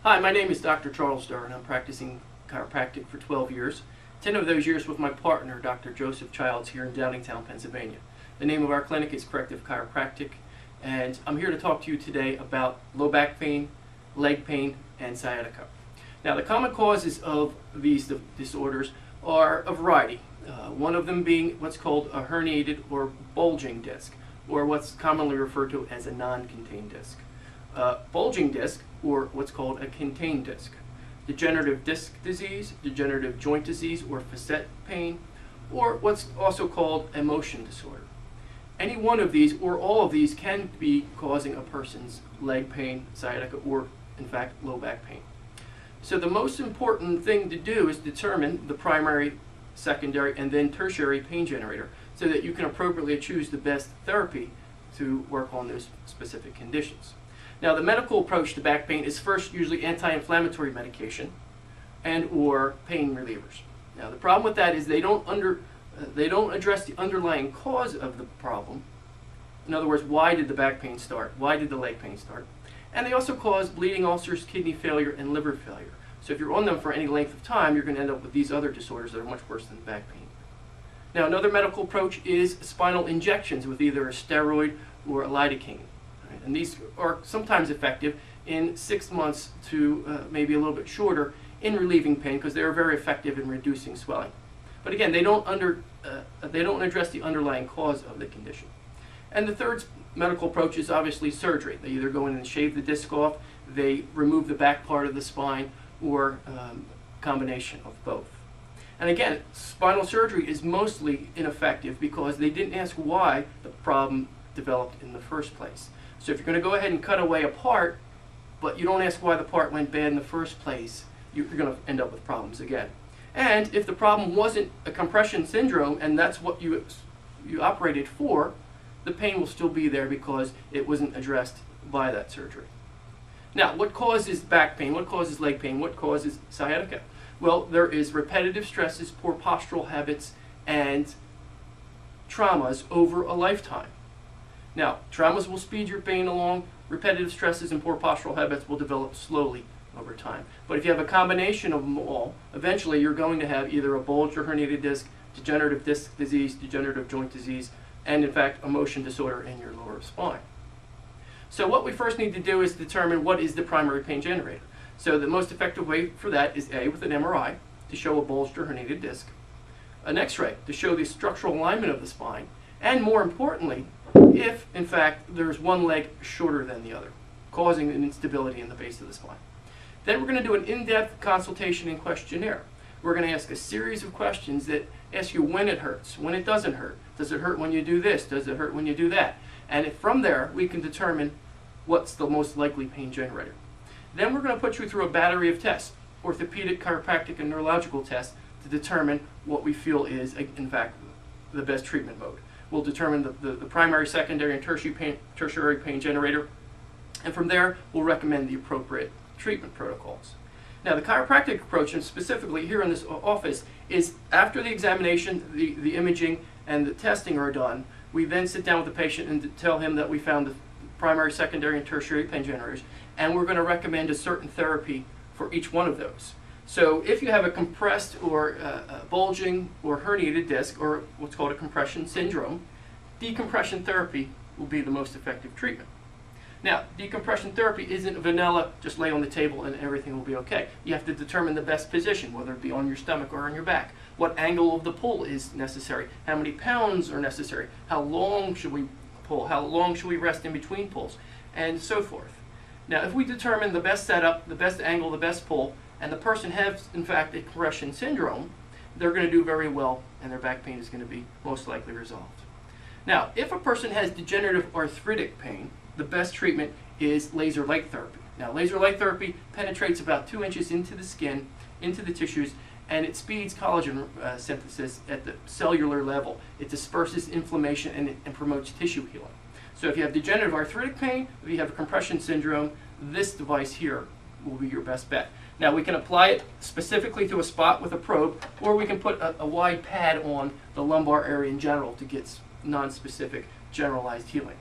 Hi, my name is Dr. Charles Durr, and I'm practicing chiropractic for 12 years. 10 of those years with my partner, Dr. Joseph Childs, here in Downingtown, Pennsylvania. The name of our clinic is Corrective Chiropractic, and I'm here to talk to you today about low back pain, leg pain, and sciatica. Now, the common causes of these disorders are a variety. One of them being what's called a herniated or bulging disc, or what's commonly referred to as a non-contained disc. Bulging disc, or what's called a contained disc. Degenerative disc disease, degenerative joint disease, or facet pain, or what's also called a motion disorder. Any one of these or all of these can be causing a person's leg pain, sciatica, or in fact low back pain. So the most important thing to do is determine the primary, secondary, and then tertiary pain generator so that you can appropriately choose the best therapy to work on those specific conditions. Now, the medical approach to back pain is first usually anti-inflammatory medication and or pain relievers. Now, the problem with that is they don't address the underlying cause of the problem. In other words, why did the back pain start? Why did the leg pain start? And they also cause bleeding ulcers, kidney failure, and liver failure. So if you're on them for any length of time, you're going to end up with these other disorders that are much worse than back pain. Now, another medical approach is spinal injections with either a steroid or a lidocaine. And these are sometimes effective in 6 months to maybe a little bit shorter in relieving pain because they are very effective in reducing swelling. But again, they don't address the underlying cause of the condition. And the third medical approach is obviously surgery. They either go in and shave the disc off, they remove the back part of the spine, or combination of both. And again, spinal surgery is mostly ineffective because they didn't ask why the problem developed in the first place. So if you're going to go ahead and cut away a part, but you don't ask why the part went bad in the first place, you're going to end up with problems again. And if the problem wasn't a compression syndrome and that's what you operated for, the pain will still be there because it wasn't addressed by that surgery. Now, what causes back pain? What causes leg pain? What causes sciatica? Well, there is repetitive stresses, poor postural habits, and traumas over a lifetime. Now, traumas will speed your pain along. Repetitive stresses and poor postural habits will develop slowly over time. But if you have a combination of them all, eventually you're going to have either a bulge or herniated disc, degenerative disc disease, degenerative joint disease, and in fact a motion disorder in your lower spine. So what we first need to do is determine what is the primary pain generator. So the most effective way for that is A, with an MRI to show a bulged or herniated disc, an X-ray to show the structural alignment of the spine, and more importantly, if in fact there's one leg shorter than the other, causing an instability in the base of the spine. Then we're going to do an in-depth consultation and questionnaire. We're going to ask a series of questions that ask you when it hurts, when it doesn't hurt. Does it hurt when you do this? Does it hurt when you do that? And if from there we can determine what's the most likely pain generator. Then we're going to put you through a battery of tests, orthopedic, chiropractic, and neurological tests to determine what we feel is, in fact, the best treatment mode. We'll determine the primary, secondary, and tertiary pain generator, and from there we'll recommend the appropriate treatment protocols. Now, the chiropractic approach, and specifically here in this office, is after the examination, the imaging, and the testing are done, we then sit down with the patient and tell him that we found the primary, secondary, and tertiary pain generators, and we're going to recommend a certain therapy for each one of those. So if you have a compressed or bulging or herniated disc, or what's called a compression syndrome, decompression therapy will be the most effective treatment. Now, decompression therapy isn't vanilla, just lay on the table and everything will be okay. You have to determine the best position, whether it be on your stomach or on your back. What angle of the pull is necessary? How many pounds are necessary? How long should we pull? How long should we rest in between pulls? And so forth. Now, if we determine the best setup, the best angle, the best pull, and the person has, in fact, a compression syndrome, they're going to do very well and their back pain is going to be most likely resolved. Now, if a person has degenerative arthritic pain, the best treatment is laser light therapy. Now, laser light therapy penetrates about 2 inches into the skin, into the tissues, and it speeds collagen synthesis at the cellular level. It disperses inflammation and promotes tissue healing. So if you have degenerative arthritic pain, if you have a compression syndrome, this device here will be your best bet. Now, we can apply it specifically to a spot with a probe, or we can put a wide pad on the lumbar area in general to get non-specific generalized healing.